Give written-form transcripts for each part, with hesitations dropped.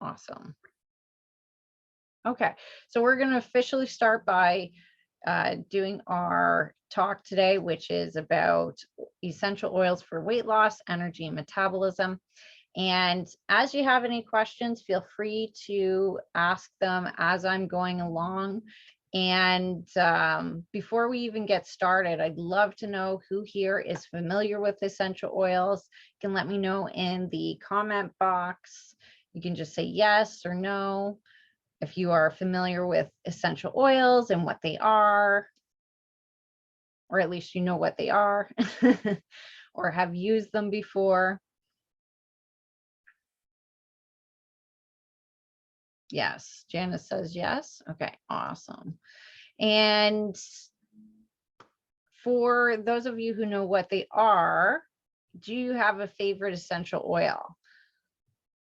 Awesome. Okay, so we're going to officially start by doing our talk today, which is about essential oils for weight loss, energy, and metabolism. And as you have any questions, feel free to ask them as I'm going along. And before we even get started, I'd love to know who here is familiar with essential oils. You can let me know in the comment box. You can just say yes or no if you are familiar with essential oils and what they are, or at least you know what they are, or have used them before. Yes, Janice says yes. Okay, awesome. And for those of you who know what they are, do you have a favorite essential oil?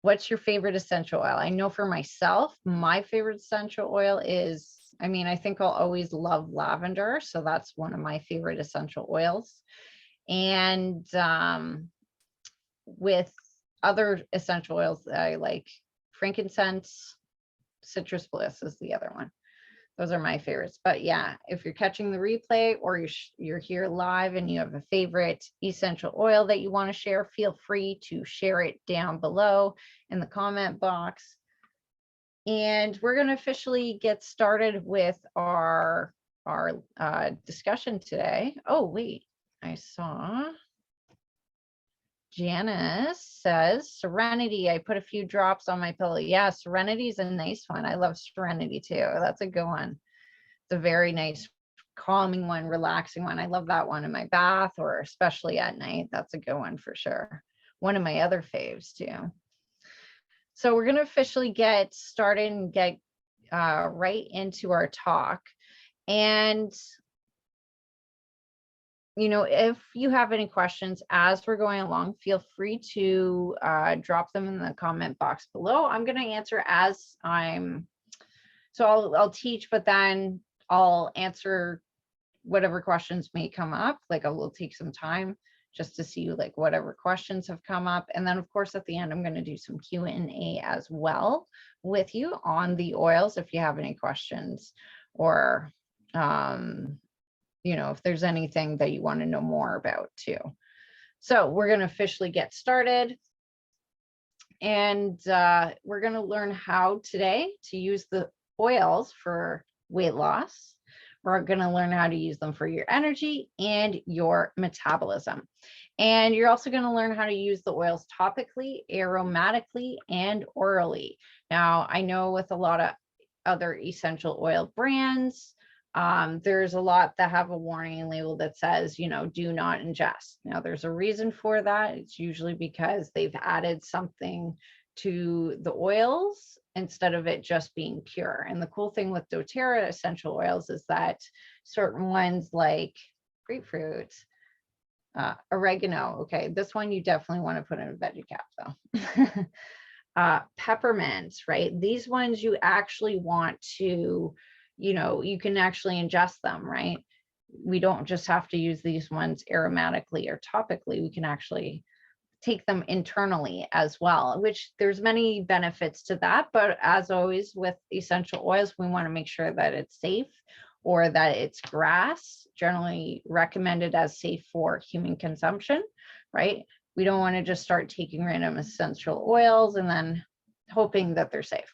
What's your favorite essential oil? I know for myself, my favorite essential oil is, I think I'll always love lavender. So that's one of my favorite essential oils. And with other essential oils, I like frankincense, citrus bliss is the other one. Those are my favorites. But yeah, if you're catching the replay or you're here live and you have a favorite essential oil that you want to share, feel free to share it down below in the comment box. And we're going to officially get started with our discussion today. Oh, wait, I saw Janice says, Serenity, I put a few drops on my pillow. Yeah, Serenity is a nice one. I love Serenity too. That's a good one. It's a very nice, calming one, relaxing one. I love that one in my bath or especially at night. That's a good one for sure. One of my other faves too. So we're going to officially get started and get right into our talk. And if you have any questions as we're going along, feel free to drop them in the comment box below. I'm going to answer as I'll teach, but then I'll answer whatever questions may come up. Like I will take some time just to see like whatever questions have come up. And then of course, at the end, I'm going to do some Q&A as well with you on the oils if you have any questions or, if there's anything that you want to know more about too. So we're going to officially get started. And we're going to learn how today to use the oils for weight loss. We're going to learn how to use them for your energy and your metabolism. And you're also going to learn how to use the oils topically, aromatically, and orally. Now, I know with a lot of other essential oil brands, there's a lot that have a warning label that says, do not ingest. Now, there's a reason for that. It's usually because they've added something to the oils instead of it just being pure. And the cool thing with doTERRA essential oils is that certain ones like grapefruit, oregano, okay, this one you definitely want to put in a veggie cap though. Peppermint, right? These ones you actually want to, you can actually ingest them, right? We don't just have to use these ones aromatically or topically. We can actually take them internally as well, which there's many benefits to that. But as always with essential oils, we want to make sure that it's safe or that it's grass, generally recommended as safe for human consumption, right? We don't want to just start taking random essential oils and then hoping that they're safe.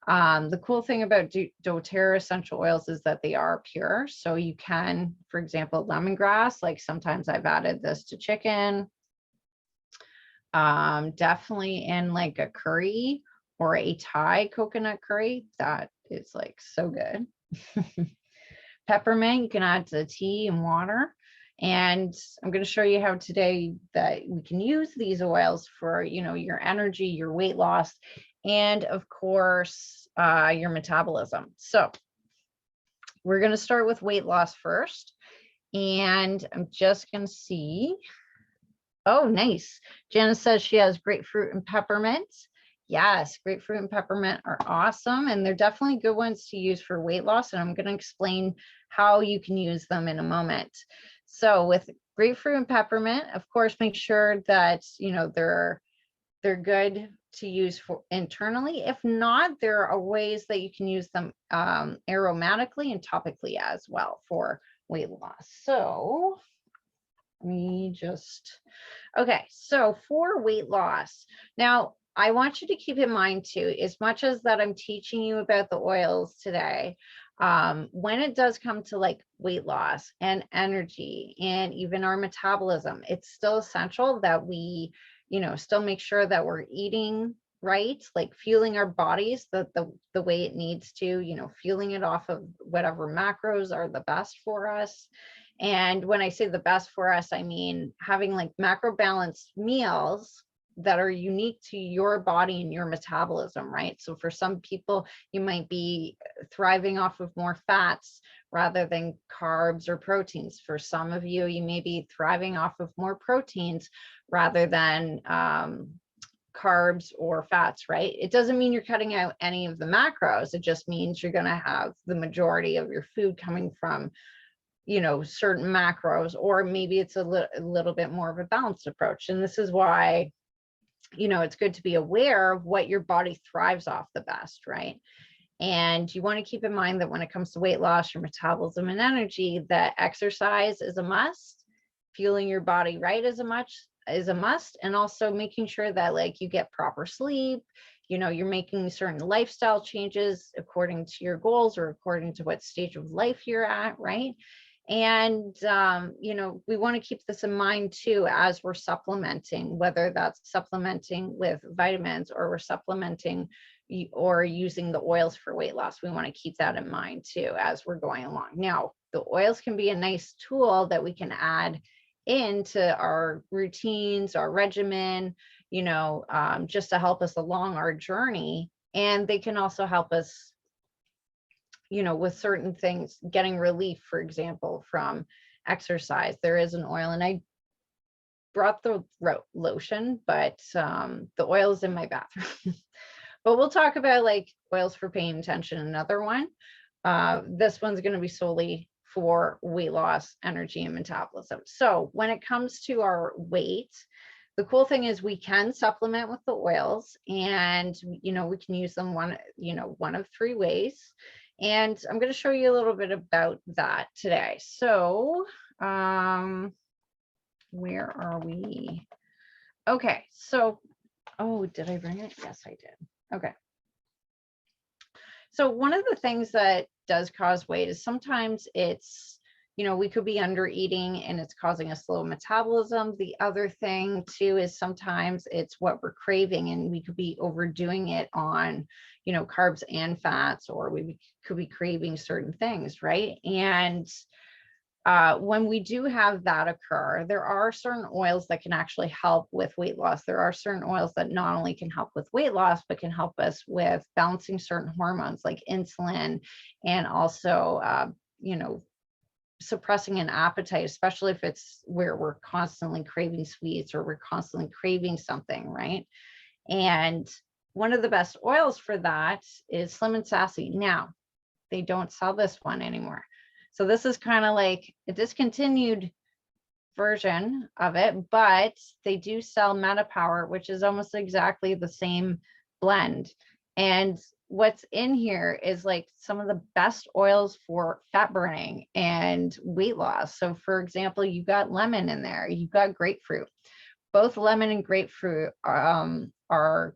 The cool thing about doTERRA essential oils is that they are pure. So you can, for example, lemongrass, like sometimes I've added this to chicken, definitely in like a curry or a Thai coconut curry. That is like so good. Peppermint, you can add to tea and water. And I'm going to show you how today that we can use these oils for, your energy, your weight loss, and of course, your metabolism. So we're going to start with weight loss first. And I'm just going to see. Oh, nice. Janice says she has grapefruit and peppermint. Yes, grapefruit and peppermint are awesome. And they're definitely good ones to use for weight loss. And I'm going to explain how you can use them in a moment. So with grapefruit and peppermint, of course, make sure that, they're good to use for internally. If not, there are ways that you can use them aromatically and topically as well for weight loss. So okay, so for weight loss, now I want you to keep in mind too, as much as that I'm teaching you about the oils today, when it does come to like weight loss and energy and even our metabolism, it's still essential that we, still make sure that we're eating right, like fueling our bodies the way it needs to, fueling it off of whatever macros are the best for us. And when I say the best for us, I mean having like macro balanced meals that are unique to your body and your metabolism, right? So for some people, you might be thriving off of more fats rather than carbs or proteins. For some of you, you may be thriving off of more proteins rather than carbs or fats, right? It doesn't mean you're cutting out any of the macros. It just means you're going to have the majority of your food coming from certain macros, or maybe it's a little bit more of a balanced approach. And this is why it's good to be aware of what your body thrives off the best, right? And you want to keep in mind that when it comes to weight loss, your metabolism and energy, that exercise is a must, fueling your body right is a must, and also making sure that like you get proper sleep, you're making certain lifestyle changes according to your goals or according to what stage of life you're at, right? And, we want to keep this in mind too, as we're supplementing, whether that's supplementing with vitamins or we're supplementing or using the oils for weight loss. We want to keep that in mind too, as we're going along. Now, the oils can be a nice tool that we can add into our routines, our regimen, just to help us along our journey. And they can also help us with certain things, getting relief, for example, from exercise. There is an oil, and I brought the lotion, but the oil is in my bathroom. But we'll talk about like oils for pain and tension, another one. This one's going to be solely for weight loss, energy, and metabolism. So when it comes to our weight, the cool thing is we can supplement with the oils, and we can use them one of three ways. And I'm going to show you a little bit about that today. So where are we? Okay, so, oh, did I bring it? Yes, I did. Okay. So one of the things that does cause weight is sometimes it's, we could be under eating and it's causing a slow metabolism. The other thing too is sometimes it's what we're craving, and we could be overdoing it on, carbs and fats, or we could be craving certain things, right? And when we do have that occur, there are certain oils that can actually help with weight loss. There are certain oils that not only can help with weight loss, but can help us with balancing certain hormones like insulin, and also, suppressing an appetite, especially if it's where we're constantly craving sweets or we're constantly craving something, right? And one of the best oils for that is Slim and Sassy. Now, they don't sell this one anymore. So this is kind of like a discontinued version of it, but they do sell MetaPower, which is almost exactly the same blend. And what's in here is like some of the best oils for fat burning and weight loss. So for example, you've got lemon in there, you've got grapefruit. Both lemon and grapefruit are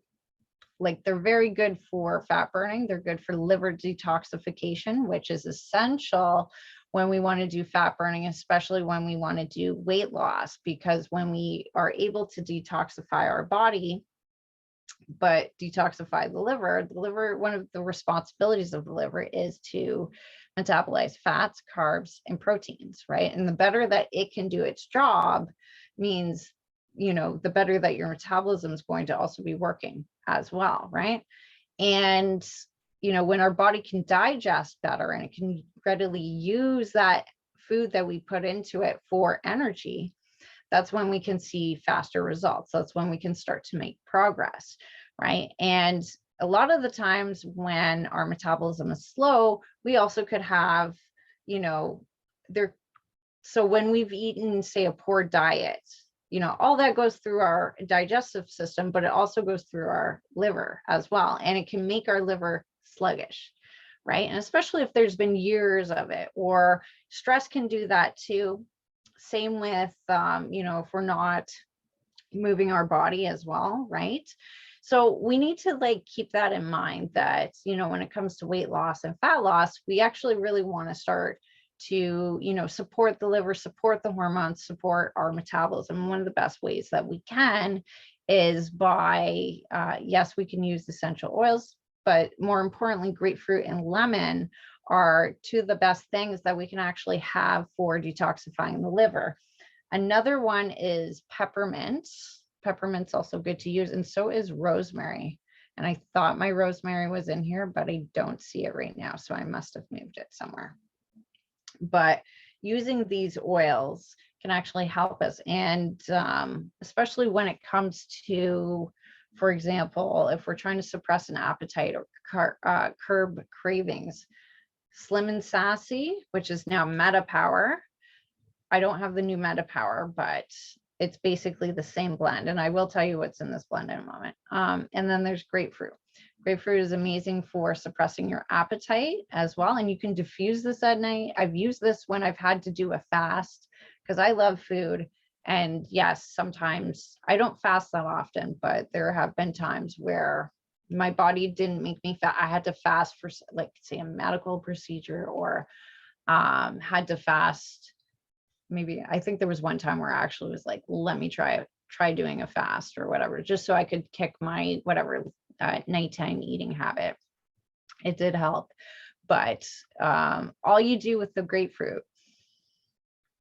like, they're very good for fat burning. They're good for liver detoxification, which is essential when we want to do fat burning, especially when we want to do weight loss, because when we are able to detoxify our body, but detoxify the liver, one of the responsibilities of the liver is to metabolize fats, carbs, and proteins, right? And the better that it can do its job means, the better that your metabolism is going to also be working as well, right? And, when our body can digest better and it can readily use that food that we put into it for energy, that's when we can see faster results. That's when we can start to make progress, right? And a lot of the times when our metabolism is slow, we also could have, so when we've eaten, say, a poor diet, you know, all that goes through our digestive system, but it also goes through our liver as well. And it can make our liver sluggish, right? And especially if there's been years of it, or stress can do that too. Same with, you know, if we're not moving our body as well, right? So we need to like keep that in mind that, you know, when it comes to weight loss and fat loss, we actually really want to start to, you know, support the liver, support the hormones, support our metabolism. One of the best ways that we can is by, yes, we can use essential oils, but more importantly, grapefruit and lemon are two of the best things that we can actually have for detoxifying the liver. Another one is peppermint. Peppermint's also good to use, and so is rosemary. And I thought my rosemary was in here, but I don't see it right now, so I must have moved it somewhere. But using these oils can actually help us, and especially when it comes to, for example, if we're trying to suppress an appetite or curb cravings, Slim and Sassy, which is now Metapower. I don't have the new Metapower, but it's basically the same blend. And I will tell you what's in this blend in a moment. And then there's grapefruit. Grapefruit is amazing for suppressing your appetite as well. And you can diffuse this at night. I've used this when I've had to do a fast because I love food. And yes, sometimes I don't fast that often, but there have been times where my body didn't make me fast. I had to fast for, like, say, a medical procedure, or had to fast. Maybe I think there was one time where I actually was like, let me try doing a fast or whatever, just so I could kick my whatever nighttime eating habit. It did help. But all you do with the grapefruit,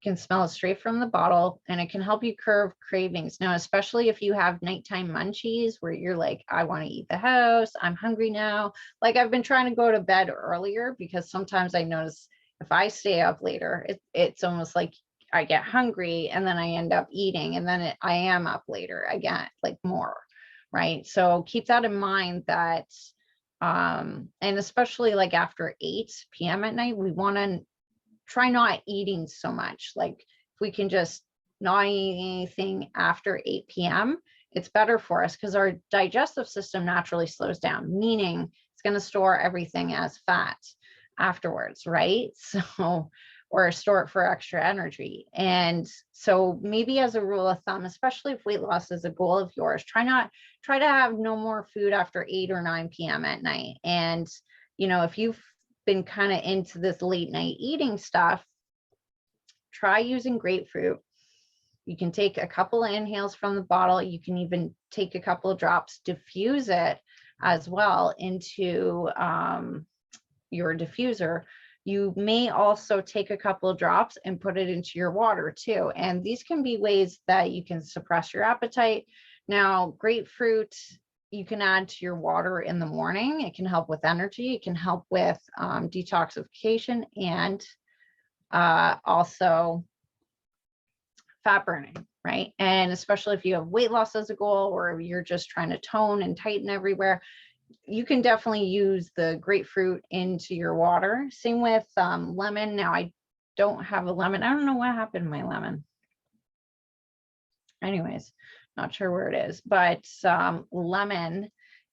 you can smell it straight from the bottle, and it can help you curb cravings. Now, especially if you have nighttime munchies where you're like, I want to eat the house, I'm hungry now. Like, I've been trying to go to bed earlier because sometimes I notice if I stay up later, it's almost like I get hungry and then I end up eating, and then I am up later again, like more, right? So keep that in mind, that, and especially like after 8 p.m. at night, we want to try not eating so much. Like, if we can just not eat anything after 8 p.m., it's better for us because our digestive system naturally slows down, meaning it's going to store everything as fat afterwards, right? So, or store it for extra energy. And so maybe as a rule of thumb, especially if weight loss is a goal of yours, try to have no more food after 8 or 9 p.m. at night. And, you know, if you've been kind of into this late night eating stuff, try using grapefruit. You can take a couple of inhales from the bottle. You can even take a couple of drops, diffuse it as well into your diffuser. You may also take a couple of drops and put it into your water too. And these can be ways that you can suppress your appetite. Now, grapefruit, you can add to your water in the morning. It can help with energy. It can help with detoxification, and also fat burning, right? And especially if you have weight loss as a goal, or you're just trying to tone and tighten everywhere, you can definitely use the grapefruit into your water. Same with lemon. Now, I don't have a lemon. I don't know what happened to my lemon. Anyways, not sure where it is, but lemon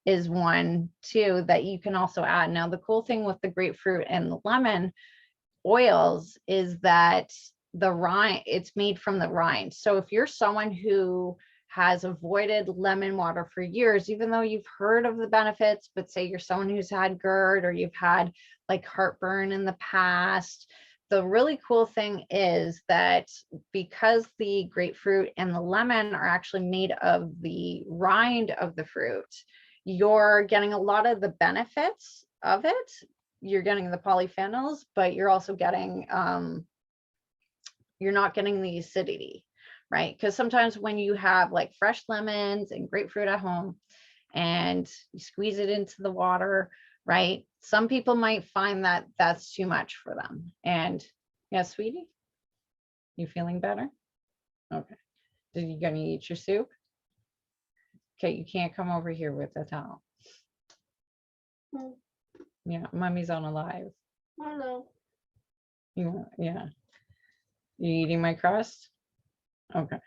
is one too that you can also add. Now, the cool thing with the grapefruit and the lemon oils is that the rind, it's made from the rind. So if you're someone who has avoided lemon water for years, even though you've heard of the benefits, but say you're someone who's had GERD or you've had like heartburn in the past, the really cool thing is that because the grapefruit and the lemon are actually made of the rind of the fruit, you're getting a lot of the benefits of it. You're getting the polyphenols, but you're also getting, you're not getting the acidity, right? Because sometimes when you have like fresh lemons and grapefruit at home and you squeeze it into the water, right? Some people might find that that's too much for them. And yeah, sweetie, you feeling better? Okay. Are you gonna eat your soup? Okay, you can't come over here with a towel. Yeah, mommy's on a live. Hello. Yeah. You eating my crust? Okay.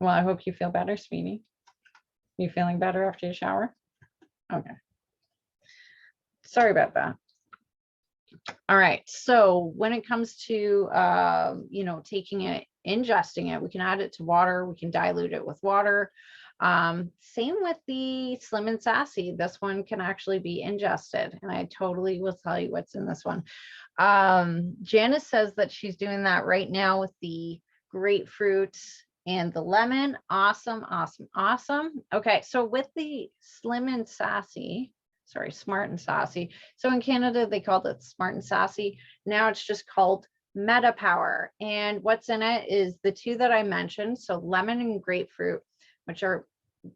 Well, I hope you feel better, sweetie. You feeling better after your shower? Okay. Sorry about that. All right. So when it comes to, taking it, ingesting it, we can add it to water. We can dilute it with water. Same with the Slim and Sassy. This one can actually be ingested, and I totally will tell you what's in this one. Janice says that she's doing that right now with the grapefruit and the lemon. Awesome, awesome, awesome. Okay, so with the Slim and Sassy, sorry, Smart and Sassy. So in Canada, they called it Smart and Sassy. Now it's just called Meta Power. And what's in it is the two that I mentioned. So lemon and grapefruit,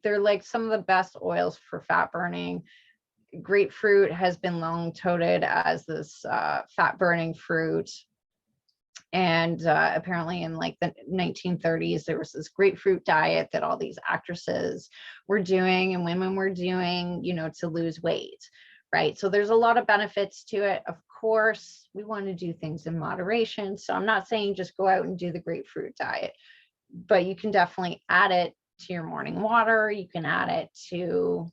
they're like some of the best oils for fat burning. Grapefruit has been long touted as this fat burning fruit. And apparently in like the 1930s, there was this grapefruit diet that all these actresses were doing and women were doing, to lose weight, right? So there's a lot of benefits to it. Of course, we want to do things in moderation. So I'm not saying just go out and do the grapefruit diet, but you can definitely add it to your morning water. You can add it to,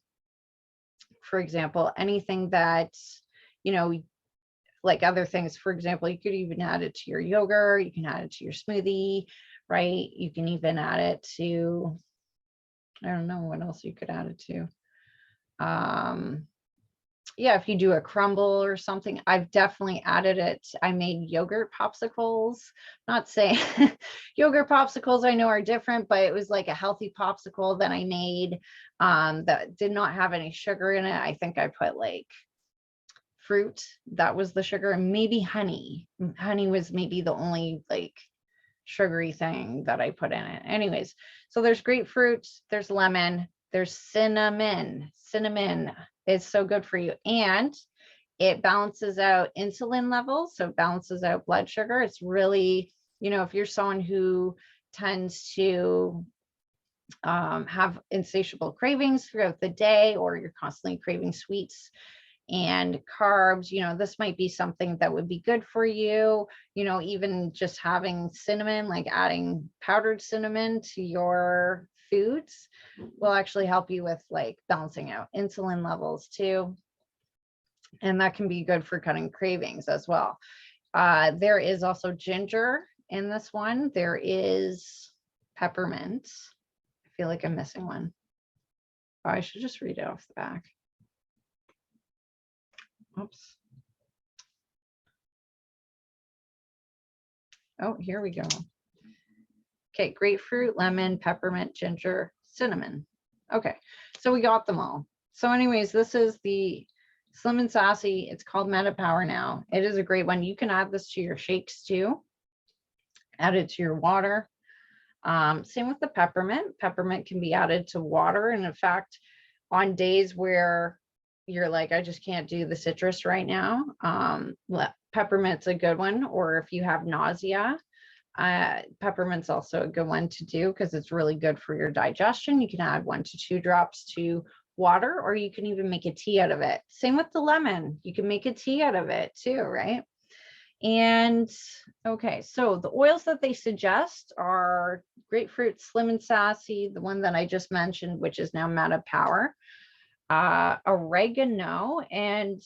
for example, anything that, like other things. For example, you could even add it to your yogurt. You can add it to your smoothie, right? You can even add it to, I don't know what else you could add it to. Yeah, if you do a crumble or something, I've definitely added it. I made yogurt popsicles. Not saying yogurt popsicles I know are different, but it was like a healthy popsicle that I made that did not have any sugar in it. I think I put like fruit, that was the sugar, and maybe honey. Honey was maybe the only like sugary thing that I put in it. Anyways, so there's grapefruit, there's lemon, there's cinnamon. Cinnamon is so good for you, and it balances out insulin levels, so it balances out blood sugar. It's really, if you're someone who tends to have insatiable cravings throughout the day, or you're constantly craving sweets and carbs, this might be something that would be good for you. Even just having cinnamon, like adding powdered cinnamon to your foods, will actually help you with like balancing out insulin levels too. And that can be good for cutting cravings as well. There is also ginger in this one. There is peppermint. I feel like I'm missing one. Oh, I should just read it off the back. Oops. Oh, here we go. Okay, grapefruit, lemon, peppermint, ginger, cinnamon. Okay, so we got them all. So anyways, this is the Slim and Sassy. It's called Meta Power now. It is a great one. You can add this to your shakes too. Add it to your water. Same with the peppermint. Peppermint can be added to water. And in fact, on days where you're like, I just can't do the citrus right now, peppermint's a good one. Or if you have nausea, peppermint's also a good one to do because it's really good for your digestion. You can add 1 to 2 drops to water, or you can even make a tea out of it. Same with the lemon. You can make a tea out of it too, right? And okay, so the oils that they suggest are grapefruit, Slim and Sassy, the one that I just mentioned, which is now Meta Power, oregano, and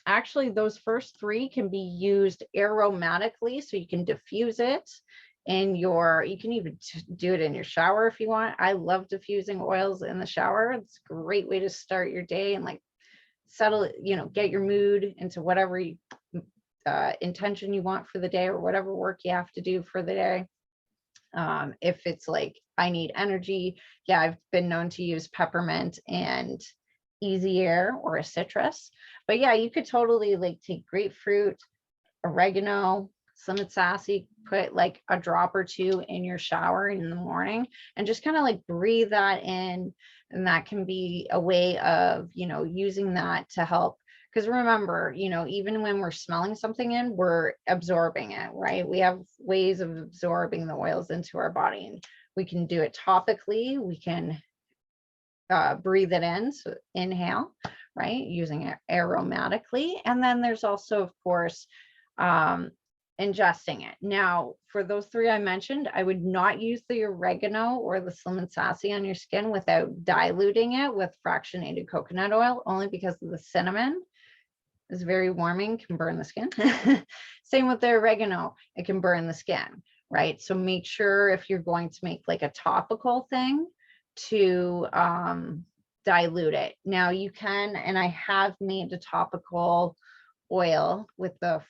actually those first 3 can be used aromatically, so you can diffuse it in you can even do it in your shower if you want. I love diffusing oils in the shower. It's a great way to start your day and like settle, get your mood into whatever intention you want for the day, or whatever work you have to do for the day. If it's like, I need energy, yeah, I've been known to use peppermint and easy air or a citrus. But yeah, you could totally like take grapefruit, oregano, Slim and Sassy, put like a drop or 2 in your shower in the morning and just kind of like breathe that in. And that can be a way of, using that to help. Because remember, even when we're smelling something in, we're absorbing it, right? We have ways of absorbing the oils into our body, and we can do it topically. We can breathe it in, so inhale, right, using it aromatically. And then there's also, of course, ingesting it. Now, for those three I mentioned, I would not use the oregano or the Slim and Sassy on your skin without diluting it with fractionated coconut oil, only because of the cinnamon is very warming, can burn the skin. Same with the oregano, it can burn the skin, right? So make sure if you're going to make like a topical thing to dilute it. Now you can, and I have made a topical oil with the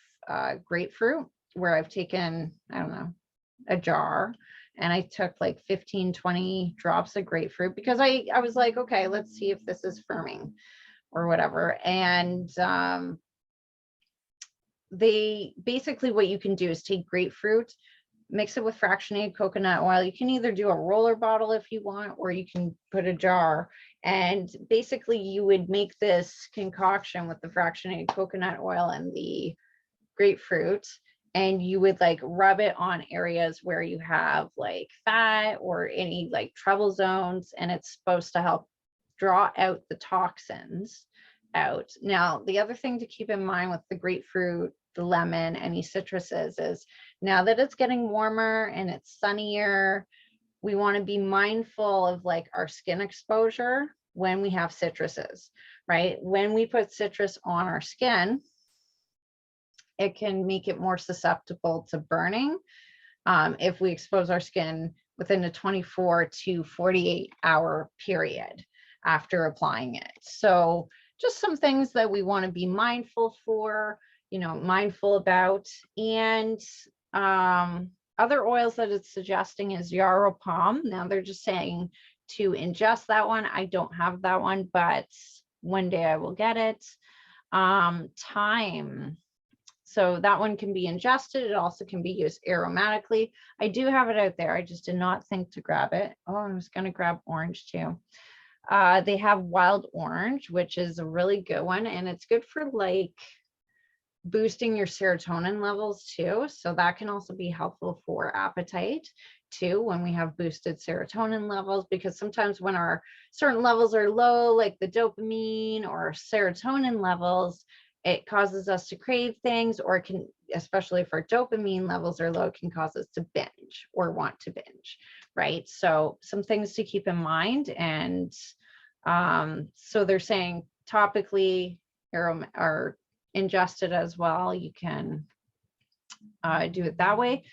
grapefruit, where I've taken, I don't know, a jar, and I took like 15, 20 drops of grapefruit, because I was like, okay, let's see if this is firming or whatever. And they basically, what you can do is take grapefruit, mix it with fractionated coconut oil. You can either do a roller bottle if you want, or you can put a jar. And basically you would make this concoction with the fractionated coconut oil and the grapefruit, and you would like rub it on areas where you have like fat or any like trouble zones, and it's supposed to help draw out the toxins out. Now, the other thing to keep in mind with the grapefruit, the lemon, any citruses is, now that it's getting warmer and it's sunnier, we want to be mindful of like our skin exposure when we have citruses, right? When we put citrus on our skin, it can make it more susceptible to burning if we expose our skin within a 24 to 48 hour period after applying it. So just some things that we want to be mindful about. And other oils that it's suggesting is yarrow palm. Now they're just saying to ingest that one. I don't have that one, but one day I will get it. Thyme. So that one can be ingested. It also can be used aromatically. I do have it out there. I just did not think to grab it. Oh, I was going to grab orange too. They have wild orange, which is a really good one. And it's good for like boosting your serotonin levels too. So that can also be helpful for appetite too, when we have boosted serotonin levels, because sometimes when our certain levels are low, like the dopamine or serotonin levels, it causes us to crave things, or it can, especially if our dopamine levels are low, can cause us to binge or want to binge, right? So some things to keep in mind. And so they're saying topically or ingested as well. You can do it that way.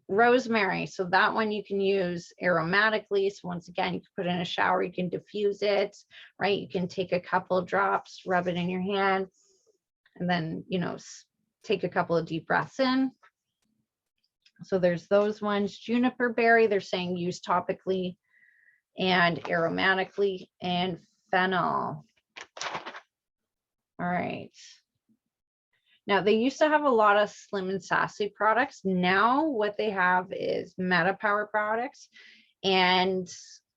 Rosemary, so that one you can use aromatically. So once again, you can put it in a shower, you can diffuse it, right? You can take a couple of drops, rub it in your hand, and then, take a couple of deep breaths in. So there's those ones. Juniper berry, they're saying use topically and aromatically. And fennel. All right. Now, they used to have a lot of Slim and Sassy products. Now what they have is Metapower products. And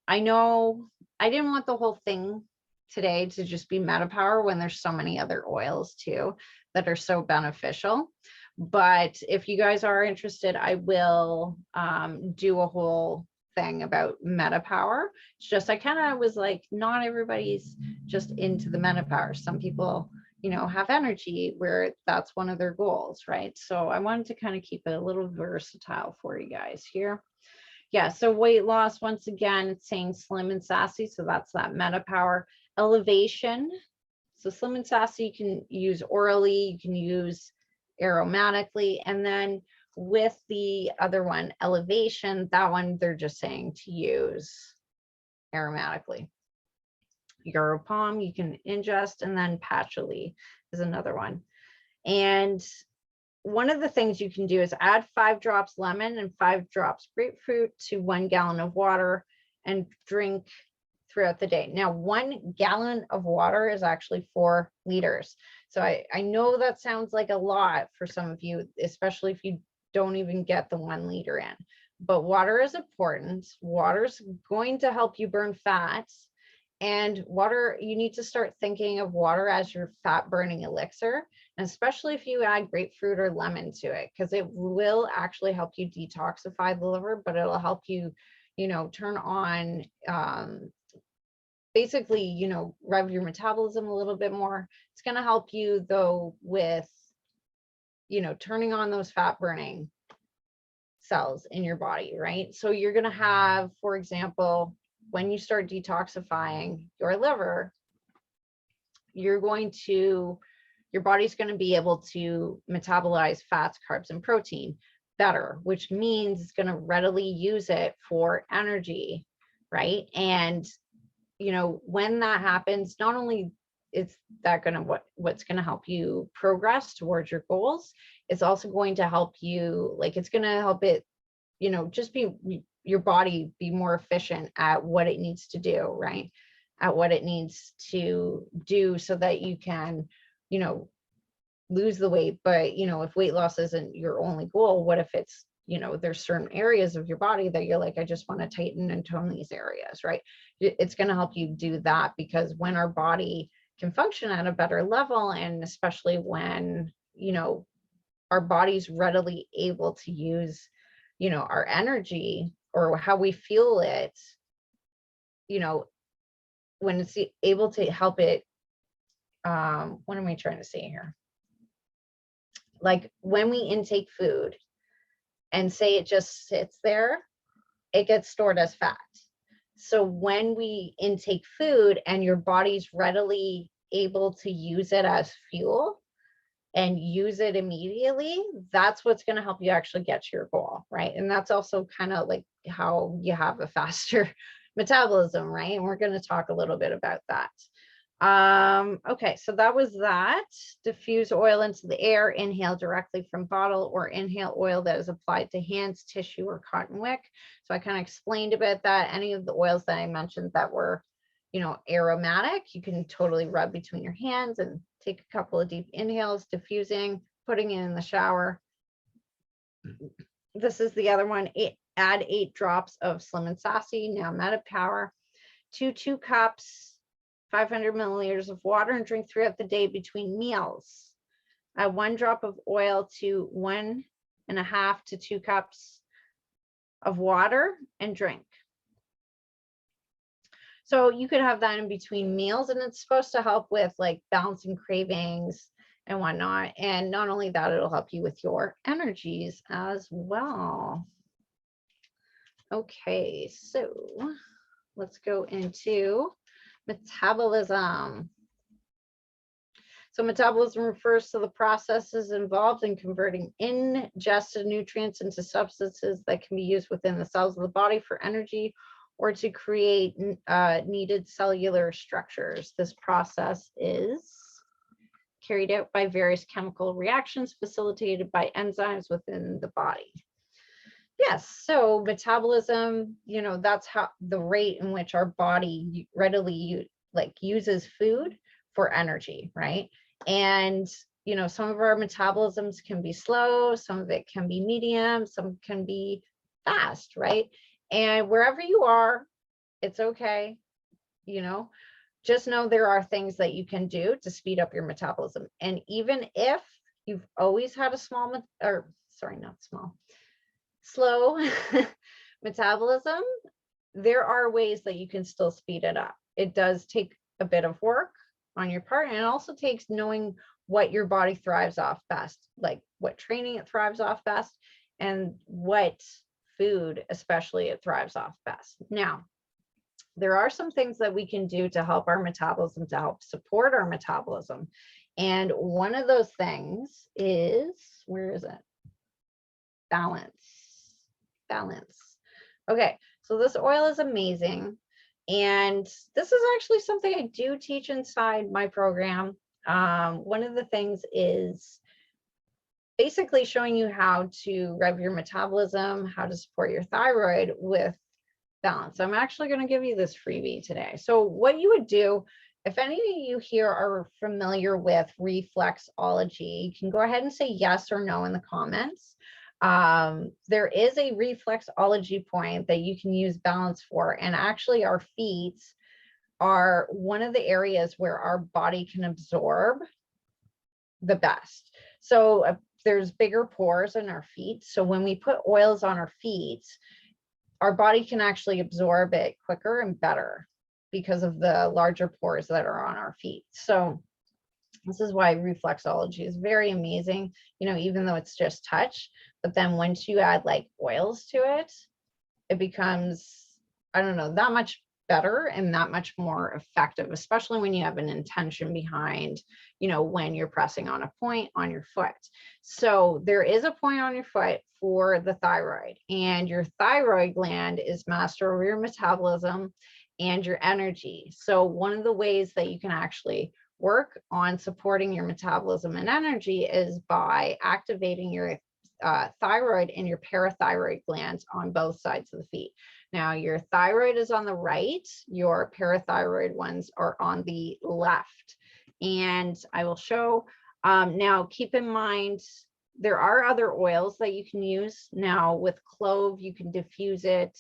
I know I didn't want the whole thing today to just be Metapower when there's so many other oils too that are so beneficial. But if you guys are interested, I will do a whole thing about Metapower. It's just, I kind of was like, not everybody's just into the Metapower. Some people, have energy where that's one of their goals, right? So I wanted to kind of keep it a little versatile for you guys here. Yeah, so weight loss, once again, it's saying Slim and Sassy. So that's that Metapower. Elevation. So Slim and Sassy, you can use orally, you can use aromatically. And then with the other one, Elevation, that one, they're just saying to use aromatically. Yarrow palm, you can ingest, and then patchouli is another one. And one of the things you can do is add 5 drops lemon and 5 drops grapefruit to 1 gallon of water and drink throughout the day. Now, 1 gallon of water is actually 4 liters. So I know that sounds like a lot for some of you, especially if you don't even get the 1 liter in. But water is important. Water's going to help you burn fats. And water, you need to start thinking of water as your fat burning elixir, and especially if you add grapefruit or lemon to it, because it will actually help you detoxify the liver, but it'll help you, turn on, basically, rev your metabolism a little bit more. It's going to help you though with turning on those fat burning cells in your body, right? So you're going to have, for example, when you start detoxifying your liver, your body's going to be able to metabolize fats, carbs, and protein better, which means it's going to readily use it for energy, right? And when that happens, not only is that going to what's going to help you progress towards your goals, it's also going to help you, it's going to help it, just be your body be more efficient at what it needs to do, right? At what it needs to do so that you can, lose the weight. But, if weight loss isn't your only goal, what if it's, there's certain areas of your body that you're like, I just want to tighten and tone these areas, right? It's going to help you do that, because when our body can function at a better level, and especially when, our body's readily able to use, our energy or how we feel it, when it's able to help it, what am I trying to say here? Like when we intake food and say it just sits there, it gets stored as fat. So when we intake food and your body's readily able to use it as fuel and use it immediately, that's what's going to help you actually get to your goal, right? And that's also kind of like how you have a faster metabolism, right? And we're going to talk a little bit about that. Okay, so that was that. Diffuse oil into the air, inhale directly from bottle, or inhale oil that is applied to hands, tissue, or cotton wick. So I kind of explained about that. Any of the oils that I mentioned that were, aromatic, you can totally rub between your hands and take a couple of deep inhales, diffusing, putting it in the shower. This is the other one. Add 8 drops of Slim and Sassy, now Meta Power, to 2 cups, 500 milliliters of water, and drink throughout the day between meals. Add 1 drop of oil to 1.5 to 2 cups of water and drink. So you could have that in between meals, and it's supposed to help with like balancing cravings and whatnot. And not only that, it'll help you with your energies as well. Okay, so let's go into metabolism. So metabolism refers to the processes involved in converting ingested nutrients into substances that can be used within the cells of the body for energy or to create needed cellular structures. This process is carried out by various chemical reactions facilitated by enzymes within the body. Yes, so metabolism, that's how the rate in which our body readily uses food for energy, right? And, some of our metabolisms can be slow, some of it can be medium, some can be fast, right? And wherever you are, it's okay, just know there are things that you can do to speed up your metabolism. And even if you've always had a slow metabolism, there are ways that you can still speed it up. It does take a bit of work on your part, and it also takes knowing what your body thrives off best, like what training it thrives off best, and what food especially it thrives off best. Now, there are some things that we can do to help our metabolism, to help support our metabolism. And one of those things is, where is it? Balance. Okay, so this oil is amazing. And this is actually something I do teach inside my program. One of the things is basically showing you how to rev your metabolism, how to support your thyroid with balance. I'm actually going to give you this freebie today. So what you would do, if any of you here are familiar with reflexology, you can go ahead and say yes or no in the comments. There is a reflexology point that you can use balance for, and actually our feet are one of the areas where our body can absorb the best. So there's bigger pores in our feet, so when we put oils on our feet, our body can actually absorb it quicker and better because of the larger pores that are on our feet. So This is why reflexology is very amazing, you know, even though it's just touch. But then once you add like oils to it, it becomes, I don't know, that much better and that much more effective, especially when you have an intention behind, you know, when you're pressing on a point on your foot. So there is a point on your foot for the thyroid, and your thyroid gland is master over your metabolism and your energy. So one of the ways that you can actually work on supporting your metabolism and energy is by activating your thyroid and your parathyroid glands on both sides of the feet. Now, your thyroid is on the right, your parathyroid ones are on the left. And I will show, now keep in mind, there are other oils that you can use. Now with clove, you can diffuse it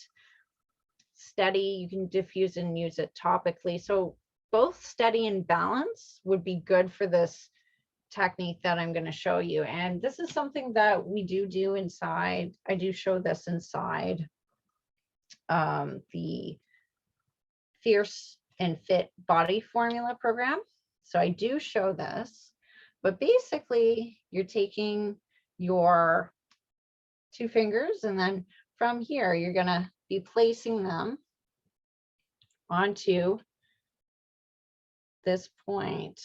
steady, you can diffuse and use it topically. So both steady and balance would be good for this technique that I'm going to show you. And this is something that we do inside. I do show this inside the Fierce and Fit Body Formula program. So I do show this, but basically you're taking your 2 fingers, and then from here, you're going to be placing them onto this point.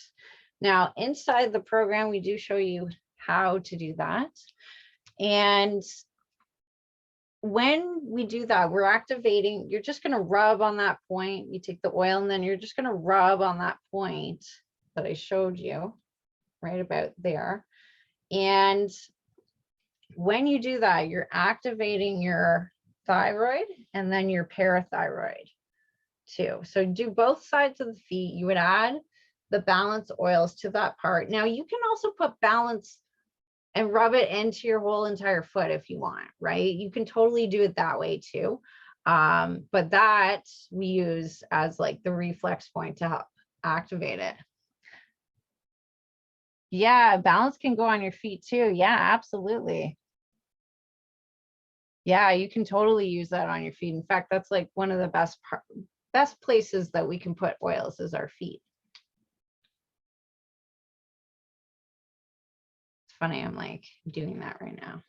Now, inside the program, we do show you how to do that. And when we do that, we're activating, you're just going to rub on that point. You take the oil, and then you're just going to rub on that point that I showed you right about there. And when you do that, you're activating your thyroid and then your parathyroid too. So do both sides of the feet. You would add the balance oils to that part. Now you can also put balance and rub it into your whole entire foot if you want, right? You can totally do it that way too. But that we use as like the reflex point to help activate it. Yeah, balance can go on your feet too. Yeah, absolutely. Yeah, you can totally use that on your feet. In fact, that's like one of the best places that we can put oils is our feet. It's funny, I'm like doing that right now.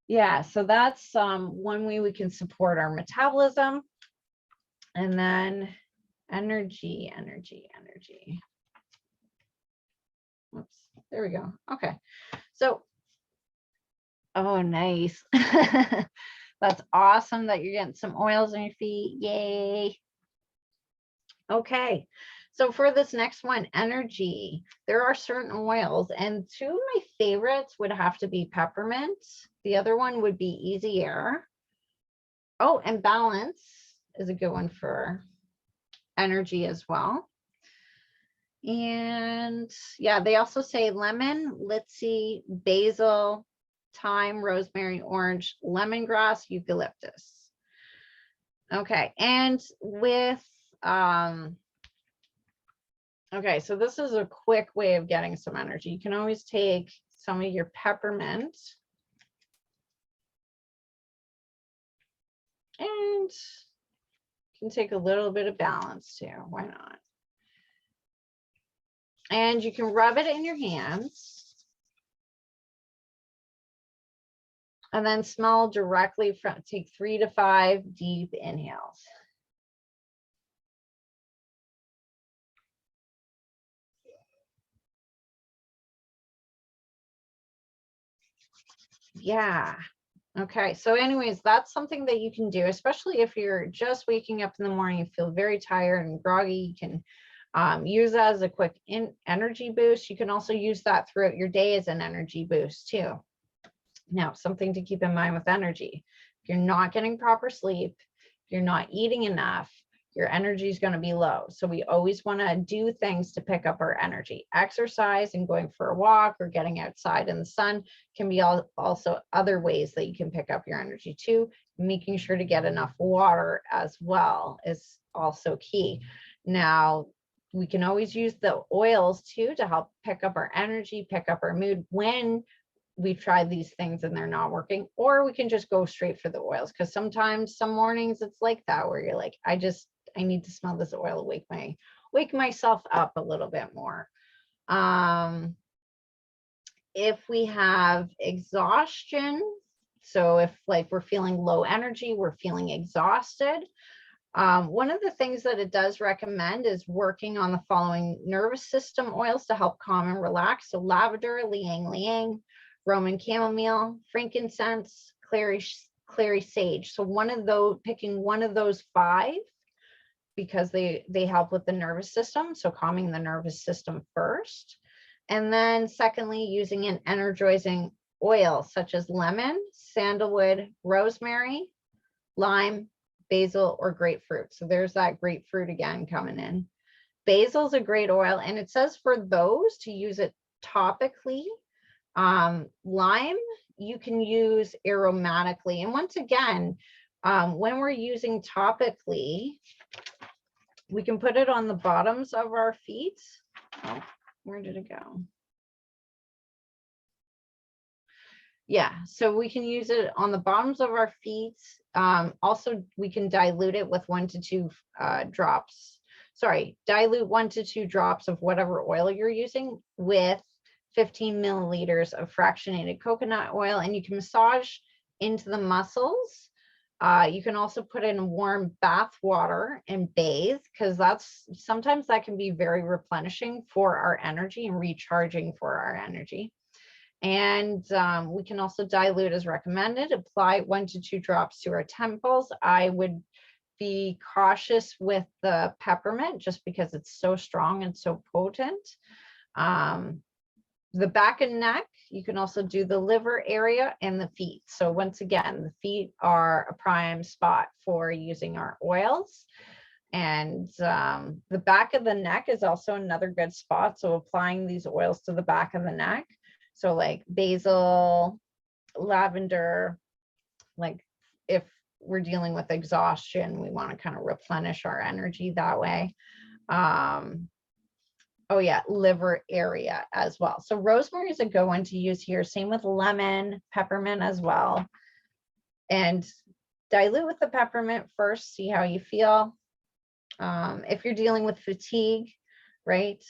Yeah, so that's one way we can support our metabolism. And then energy. Oops, there we go. Okay, so, oh, nice. That's awesome that you're getting some oils on your feet. Yay. Okay, so for this next one, energy, there are certain oils, and 2 of my favorites would have to be peppermint. The other one would be easy air. Oh, and balance is a good one for energy as well. And yeah, they also say lemon, linseed, basil, thyme, rosemary, orange, lemongrass, eucalyptus. Okay, and with okay, so this is a quick way of getting some energy. You can always take some of your peppermint and you can take a little bit of balance too. Why not? And you can rub it in your hands and then smell directly from, take 3 to 5 deep inhales. Yeah. Okay. So anyways, that's something that you can do, especially if you're just waking up in the morning, you feel very tired and groggy. You can use that as a quick energy boost. You can also use that throughout your day as an energy boost too. Now, something to keep in mind with energy, if you're not getting proper sleep, if you're not eating enough, your energy is going to be low. So we always want to do things to pick up our energy. Exercise and going for a walk or getting outside in the sun can be also other ways that you can pick up your energy too. Making sure to get enough water as well is also key. Now, we can always use the oils too to help pick up our energy, pick up our mood when we've tried these things and they're not working, or we can just go straight for the oils, because sometimes some mornings it's like that where you're like, I need to smell this oil, wake my wake myself up a little bit more. If we have exhaustion, so if like we're feeling low energy, we're feeling exhausted, one of the things that it does recommend is working on the following nervous system oils to help calm and relax. So lavender, liang liang, Roman chamomile, frankincense, clary sage. So picking one of those 5, because they help with the nervous system. So calming the nervous system first. And then secondly, using an energizing oil such as lemon, sandalwood, rosemary, lime, basil, or grapefruit. So there's that grapefruit again coming in. Basil is a great oil, and it says for those to use it topically. Lime, you can use aromatically. And once again, when we're using topically, we can put it on the bottoms of our feet. Oh, where did it go? Yeah, so we can use it on the bottoms of our feet. Also, we can dilute it with 1 to 2 drops. Sorry, dilute 1 to 2 drops of whatever oil you're using with 15 milliliters of fractionated coconut oil, and you can massage into the muscles. You can also put in warm bath water and bathe, because sometimes that can be very replenishing for our energy and recharging for our energy. And we can also dilute as recommended, apply 1 to 2 drops to our temples. I would be cautious with the peppermint just because it's so strong and so potent. The back and neck, you can also do the liver area and the feet. So once again, the feet are a prime spot for using our oils. And the back of the neck is also another good spot. So applying these oils to the back of the neck. So like basil, lavender, like if we're dealing with exhaustion, we want to kind of replenish our energy that way. Oh yeah, liver area as well. So rosemary is a good one to use here. Same with lemon, peppermint as well. And dilute with the peppermint first, see how you feel. If you're dealing with fatigue, right?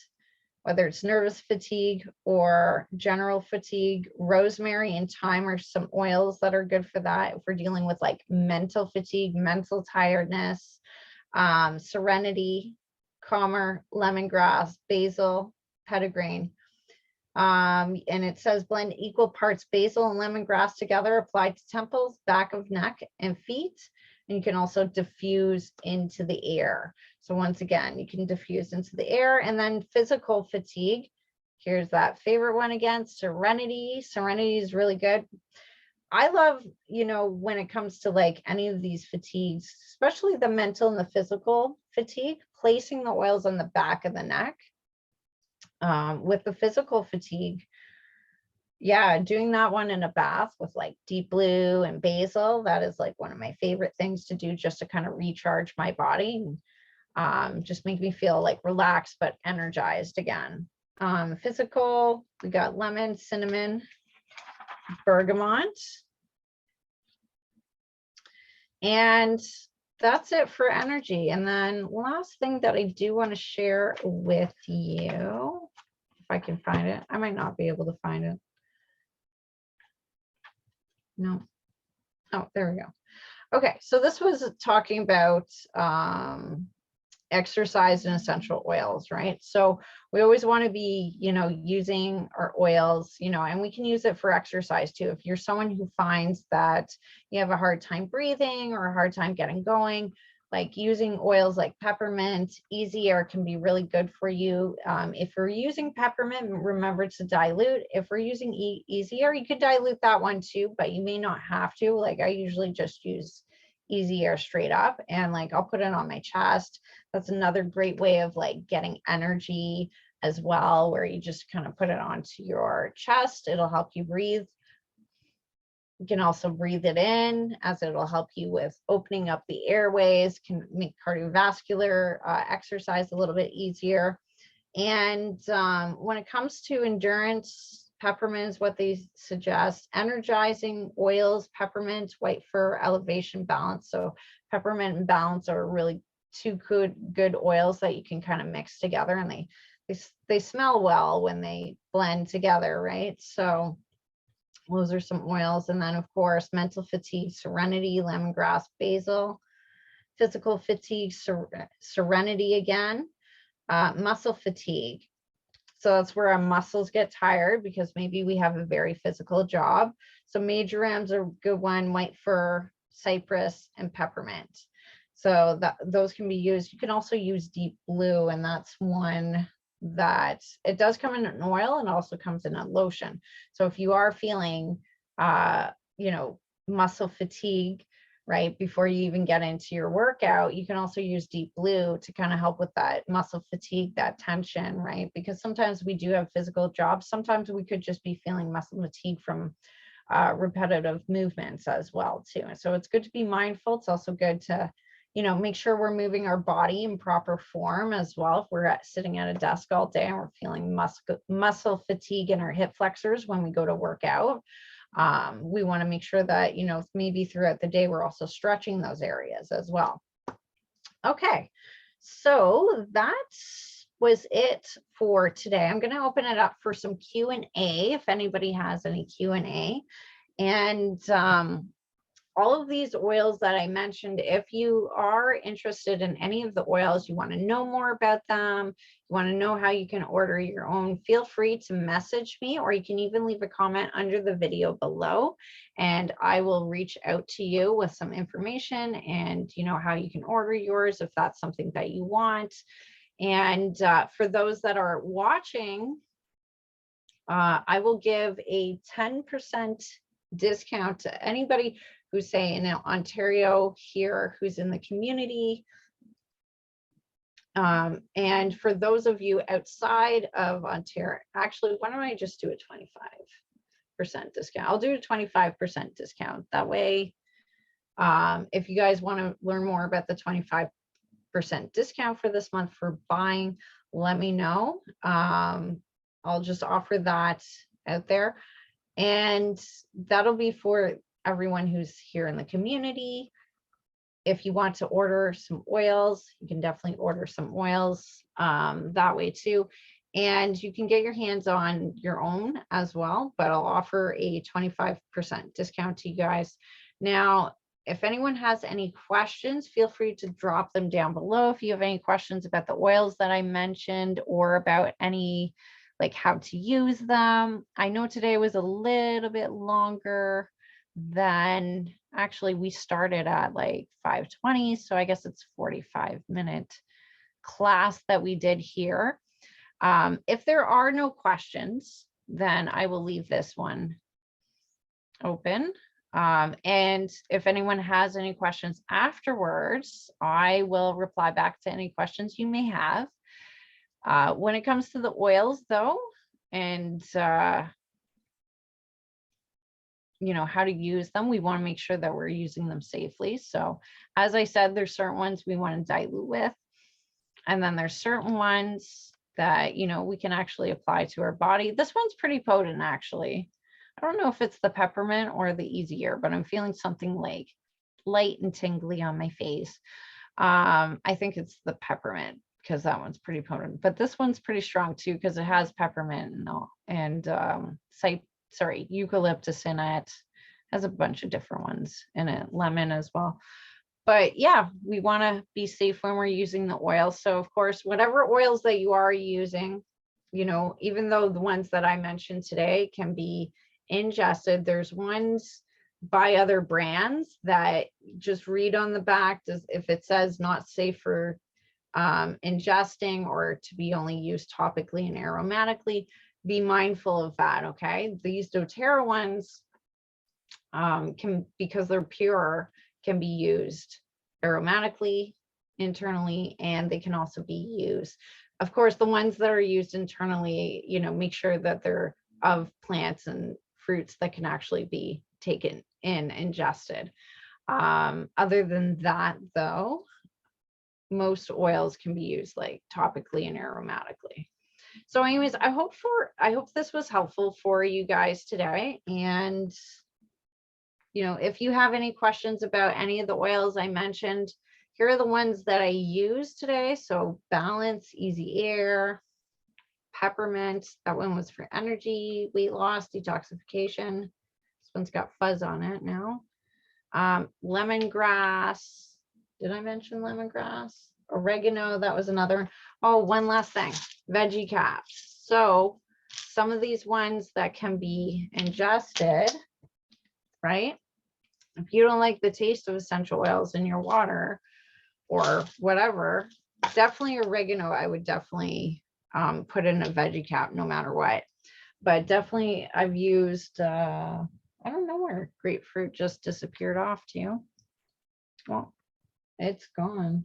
Whether it's nervous fatigue or general fatigue, rosemary and thyme are some oils that are good for that. If we're dealing with like mental fatigue, mental tiredness, serenity, calmer, lemongrass, basil, petitgrain. And it says blend equal parts basil and lemongrass together, apply to temples, back of neck, and feet. And you can also diffuse into the air. So once again, you can diffuse into the air. And then physical fatigue. Here's that favorite one again, serenity. Serenity is really good. I love, when it comes to like any of these fatigues, especially the mental and the physical fatigue, placing the oils on the back of the neck. With the physical fatigue, yeah, doing that one in a bath with like deep blue and basil, that is like one of my favorite things to do, just to kind of recharge my body, and just make me feel like relaxed but energized again. Physical, we got lemon, cinnamon, bergamot. And that's it for energy. And then last thing that I do want to share with you, if I can find it, I might not be able to find it. No. Oh, there we go. Okay, so this was talking about exercise and essential oils, right? So we always want to be, using our oils, and we can use it for exercise too. If you're someone who finds that you have a hard time breathing or a hard time getting going, like using oils like peppermint, easy air can be really good for you. If we're using peppermint, remember to dilute. If we're using easy air, you could dilute that one too, but you may not have to. Like I usually just use easy air straight up, and like I'll put it on my chest. That's another great way of like getting energy as well, where you just kind of put it onto your chest. It'll help you breathe. You can also breathe it in, as it'll help you with opening up the airways, can make cardiovascular exercise a little bit easier. And when it comes to endurance, peppermint is what they suggest. Energizing oils, peppermint, white fir, elevation, balance. So peppermint and balance are really two good oils that you can kind of mix together, and they smell well when they blend together, right? So those are some oils. And then, of course, mental fatigue, serenity, lemongrass, basil. Physical fatigue, serenity again. Muscle fatigue. So that's where our muscles get tired because maybe we have a very physical job. So marjorams are a good one, white fir, cypress, and peppermint. So those can be used. You can also use deep blue, and that's one that it does come in an oil and also comes in a lotion. So if you are feeling, muscle fatigue, right, before you even get into your workout, you can also use deep blue to kind of help with that muscle fatigue, that tension, right? Because sometimes we do have physical jobs. Sometimes we could just be feeling muscle fatigue from repetitive movements as well too. So it's good to be mindful. It's also good to, make sure we're moving our body in proper form as well. If we're sitting at a desk all day and we're feeling muscle fatigue in our hip flexors when we go to work out, we want to make sure that, maybe throughout the day, we're also stretching those areas as well. Okay, so that was it for today. I'm going to open it up for some Q&A if anybody has any Q&A. And all of these oils that I mentioned, if you are interested in any of the oils, you want to know more about them, you want to know how you can order your own, feel free to message me, or you can even leave a comment under the video below, and I will reach out to you with some information and how you can order yours if that's something that you want. And for those that are watching, I will give a 10% discount to anybody who's, say, in Ontario here, who's in the community. And for those of you outside of Ontario, actually, why don't I just do a 25% discount? I'll do a 25% discount. That way, if you guys want to learn more about the 25% discount for this month for buying, let me know. I'll just offer that out there. And that'll be for everyone who's here in the community. If you want to order some oils, you can definitely order some oils that way too. And you can get your hands on your own as well, but I'll offer a 25% discount to you guys. Now, if anyone has any questions, feel free to drop them down below. If you have any questions about the oils that I mentioned or about any, like how to use them. I know today was a little bit longer than, actually we started at like 5:20, so I guess it's 45-minute class that we did here. If there are no questions, then I will leave this one open. And if anyone has any questions afterwards, I will reply back to any questions you may have. When it comes to the oils though, and how to use them, we want to make sure that we're using them safely. So as I said, there's certain ones we want to dilute with, and then there's certain ones that we can actually apply to our body. This one's pretty potent, actually. I don't know if it's the peppermint or the easier, but I'm feeling something like light and tingly on my face. I think it's the peppermint because that one's pretty potent, but this one's pretty strong too because it has peppermint and eucalyptus in it. Has a bunch of different ones in it, lemon as well. But yeah, we want to be safe when we're using the oil. So of course, whatever oils that you are using, even though the ones that I mentioned today can be ingested, there's ones by other brands that just read on the back, if it says not safe for ingesting or to be only used topically and aromatically, be mindful of that. Okay, these doTERRA ones can, because they're pure, can be used aromatically internally, and they can also be used, of course, the ones that are used internally, make sure that they're of plants and fruits that can actually be taken in, ingested. Other than that though, most oils can be used like topically and aromatically. So anyways, I hope this was helpful for you guys today. And if you have any questions about any of the oils I mentioned, here are the ones that I use today. So balance, easy air, peppermint. That one was for energy, weight loss, detoxification. This one's got fuzz on it now. Lemongrass. Did I mention lemongrass? Oregano, that was another. Oh, one last thing, veggie caps. So some of these ones that can be ingested, right? If you don't like the taste of essential oils in your water or whatever, definitely oregano, I would definitely put in a veggie cap no matter what. But definitely I've used, I don't know where grapefruit just disappeared off to. Well, it's gone.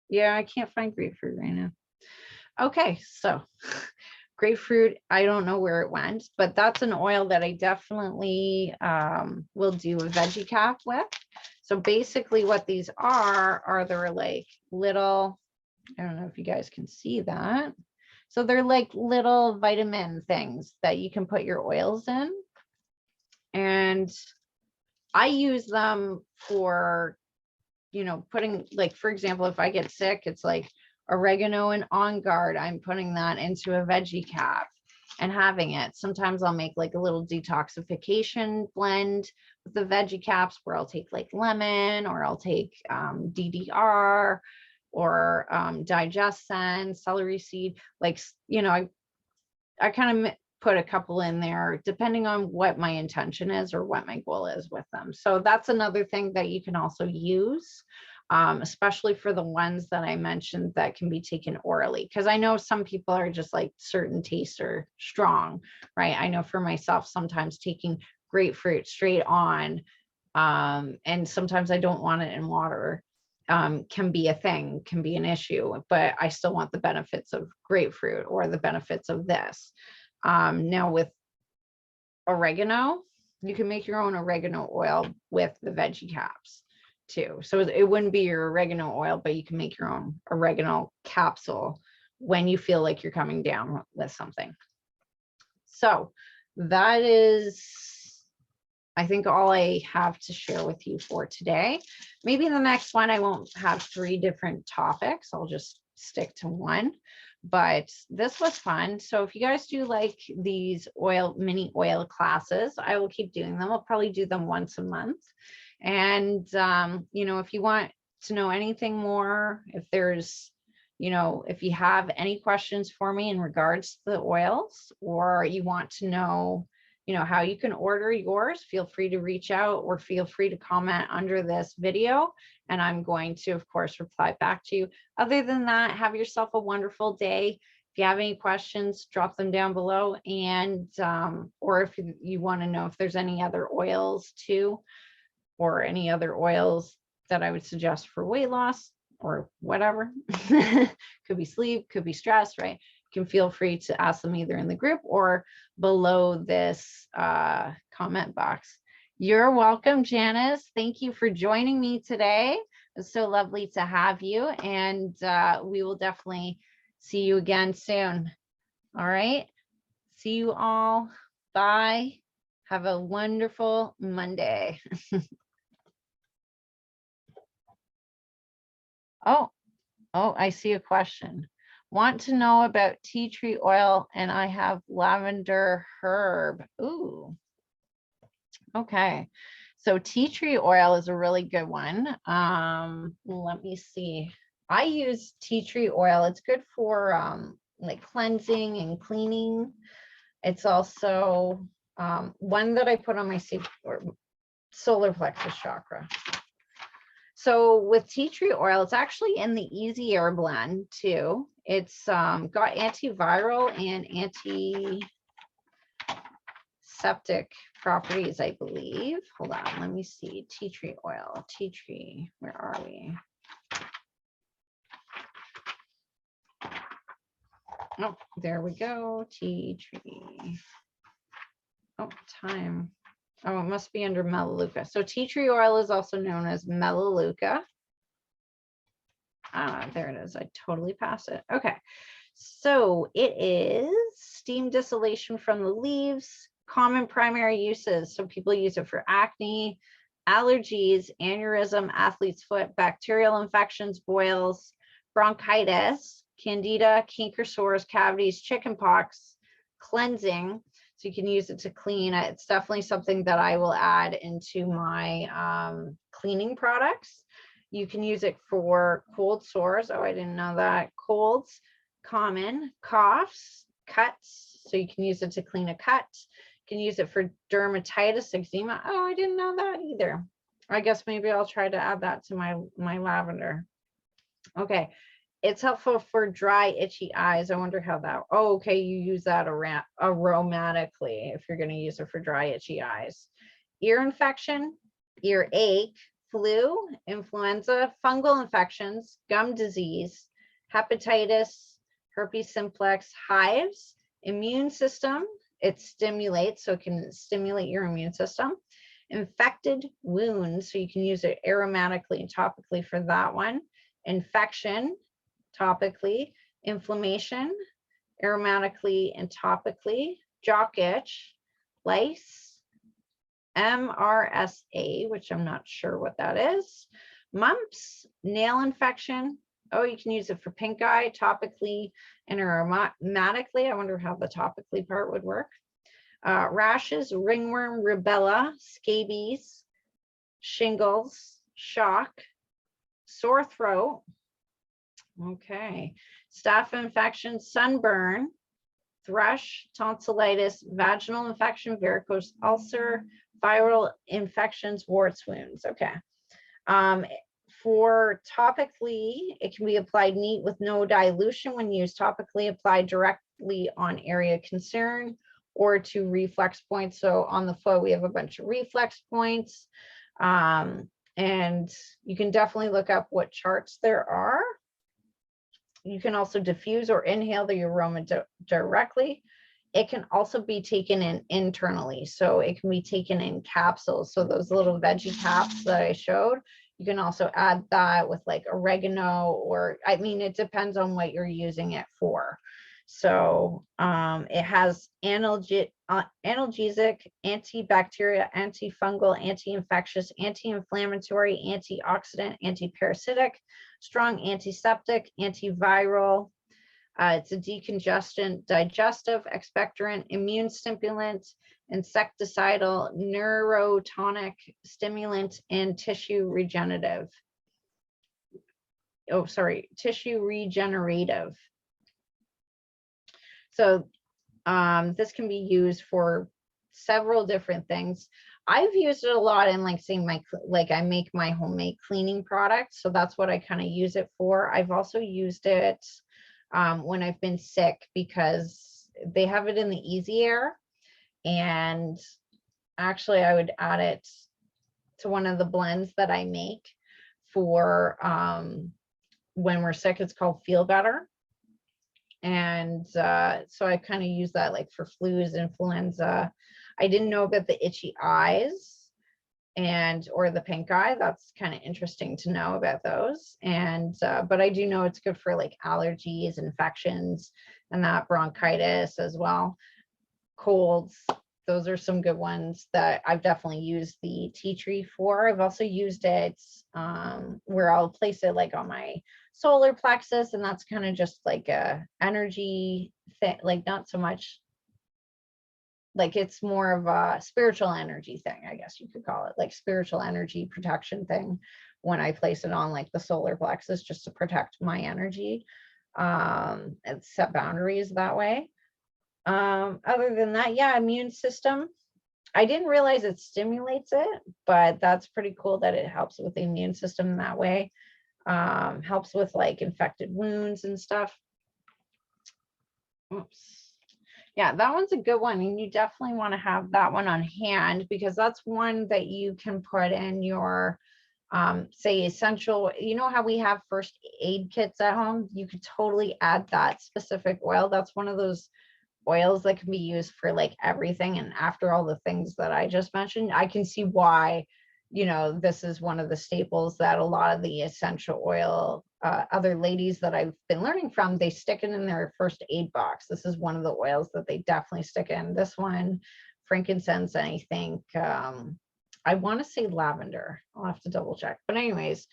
Yeah, I can't find grapefruit right now. Okay, so grapefruit, I don't know where it went, but that's an oil that I definitely will do a veggie cap with. So basically what these are they're like little, I don't know if you guys can see that. So they're like little vitamin things that you can put your oils in. And I use them for, you know, putting, like, for example, if I get sick, it's like oregano and On Guard. I'm putting that into a veggie cap and having it. Sometimes I'll make like a little detoxification blend with the veggie caps where I'll take like lemon, or I'll take DDR or digestion, celery seed. Like, you know, I kind of put a couple in there depending on what my intention is or what my goal is with them. So that's another thing that you can also use, especially for the ones that I mentioned that can be taken orally. Because I know some people are just like certain tastes are strong, right? I know for myself, sometimes taking grapefruit straight on, and sometimes I don't want it in water, can be a thing, can be an issue, but I still want the benefits of grapefruit or the benefits of this. Now with oregano, you can make your own oregano oil with the veggie caps too. So it wouldn't be your oregano oil, but you can make your own oregano capsule when you feel like you're coming down with something. So that is, I think, all I have to share with you for today. Maybe the next one, I won't have 3 different topics. I'll just stick to one, but this was fun. So if you guys do like these mini oil classes, I will keep doing them. I'll probably do them once a month. And, you know, if you want to know anything more, if there's, you know, if you have any questions for me in regards to the oils, or you want to know, you know, how you can order yours, feel free to reach out or feel free to comment under this video. And I'm going to, of course, reply back to you. Other than that, have yourself a wonderful day. If you have any questions, drop them down below. And, or if you want to know if there's any other oils too, or any other oils that I would suggest for weight loss or whatever, could be sleep, could be stress, right? You can feel free to ask them either in the group or below this comment box. You're welcome, Janice. Thank you for joining me today. It's so lovely to have you, and we will definitely see you again soon. All right. See you all. Bye. Have a wonderful Monday. Oh, I see a question. Want to know about tea tree oil, and I have lavender herb. Ooh. Okay. So tea tree oil is a really good one. Let me see. I use tea tree oil. It's good for like cleansing and cleaning. It's also one that I put on my solar plexus chakra. So with tea tree oil, it's actually in the Easy Air blend too. It's got antiviral and antiseptic properties, I believe. Hold on, let me see. Tea tree oil, tea tree, where are we? Oh, there we go, tea tree. Oh, time. Oh, it must be under Melaleuca. So tea tree oil is also known as Melaleuca. There it is. I totally passed it. Okay. So it is steam distillation from the leaves, common primary uses. So people use it for acne, allergies, aneurysm, athlete's foot, bacterial infections, boils, bronchitis, candida, canker sores, cavities, chickenpox, cleansing. So you can use it to clean. It's definitely something that I will add into my cleaning products. You can use it for cold sores. Oh, I didn't know that. Colds, common, coughs, cuts. So you can use it to clean a cut. You can use it for dermatitis, eczema. Oh, I didn't know that either. I guess maybe I'll try to add that to my lavender. Okay. It's helpful for dry, itchy eyes. I wonder how that, oh, okay, you use that aromatically if you're going to use it for dry, itchy eyes. Ear infection, earache, flu, influenza, fungal infections, gum disease, hepatitis, herpes simplex, hives, immune system. It stimulates, so it can stimulate your immune system. Infected wounds, so you can use it aromatically and topically for that one. Infection, topically, inflammation, aromatically and topically, jock itch, lice, MRSA, which I'm not sure what that is, mumps, nail infection. Oh, you can use it for pink eye, topically and aromatically. I wonder how the topically part would work. Rashes, ringworm, rubella, scabies, shingles, shock, sore throat. Okay, staph infection, sunburn, thrush, tonsillitis, vaginal infection, varicose ulcer, viral infections, warts, wounds. Okay. For topically, it can be applied neat with no dilution when used topically, applied directly on area concern or to reflex points. So on the foot, we have a bunch of reflex points. And you can definitely look up what charts there are. You can also diffuse or inhale the aroma directly. It can also be taken in internally. So it can be taken in capsules. So those little veggie caps that I showed, you can also add that with like oregano, or I mean, it depends on what you're using it for. So it has analgesic, antibacterial, antifungal, anti-infectious, anti-inflammatory, antioxidant, antiparasitic, strong antiseptic, antiviral. It's a decongestant, digestive, expectorant, immune stimulant, insecticidal, neurotonic, stimulant, and tissue regenerative. Oh, sorry, tissue regenerative. So this can be used for several different things. I've used it a lot in like saying I make my homemade cleaning products. So that's what I kind of use it for. I've also used it when I've been sick because they have it in the Easy Air. And actually I would add it to one of the blends that I make for when we're sick. It's called Feel Better. And so I kind of use that like for flus, influenza. I didn't know about the itchy eyes or the pink eye. That's kind of interesting to know about those. And but I do know it's good for like allergies, infections, and that bronchitis as well. Colds, those are some good ones that I've definitely used the tea tree for. I've also used it where I'll place it like on my solar plexus, and that's kind of just like a energy thing, like not so much like, it's more of a spiritual energy thing, I guess you could call it, like spiritual energy protection thing when I place it on like the solar plexus, just to protect my energy and set boundaries that way. Other than that, yeah, immune system. I didn't realize it stimulates it, but that's pretty cool that it helps with the immune system that way. Helps with like infected wounds and stuff. Oops. Yeah, that one's a good one. And you definitely want to have that one on hand because that's one that you can put in your, say, essential, you know how we have first aid kits at home? You could totally add that specific oil. That's one of those oils that can be used for like everything. And after all the things that I just mentioned, I can see why, you know, this is one of the staples that a lot of the essential oil, other ladies that I've been learning from, they stick it in their first aid box. This is one of the oils that they definitely stick in. This one, frankincense, and I think I want to say lavender. I'll have to double check. But anyways,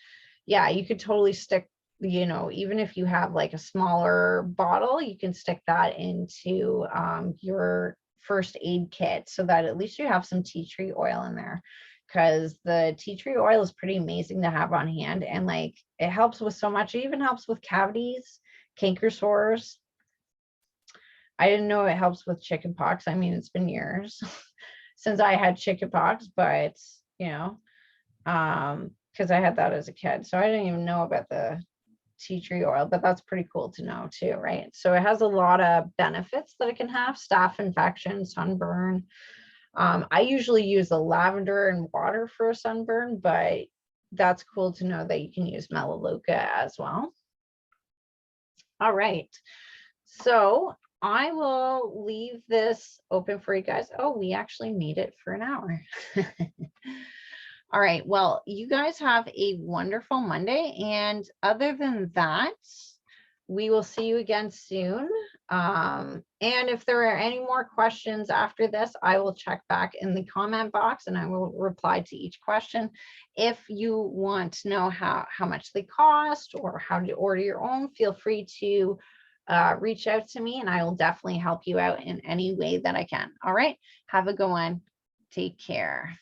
yeah, you could totally stick, you know, even if you have like a smaller bottle, you can stick that into your first aid kit so that at least you have some tea tree oil in there, because the tea tree oil is pretty amazing to have on hand, and like it helps with so much. It even helps with cavities, canker sores. I didn't know it helps with chicken pox. I mean, it's been years since I had chicken pox, but you know, because I had that as a kid, so I didn't even know about the tea tree oil, but that's pretty cool to know too, right? So it has a lot of benefits that it can have: staph infection, sunburn. I usually use the lavender and water for a sunburn, but that's cool to know that you can use melaleuca as well. All right, so I will leave this open for you guys. Oh, we actually made it for an hour. All right, well, you guys have a wonderful Monday, and other than that, we will see you again soon. And if there are any more questions after this, I will check back in the comment box and I will reply to each question. If you want to know how much they cost or how to order your own, feel free to reach out to me and I will definitely help you out in any way that I can. All right, have a good one. Take care.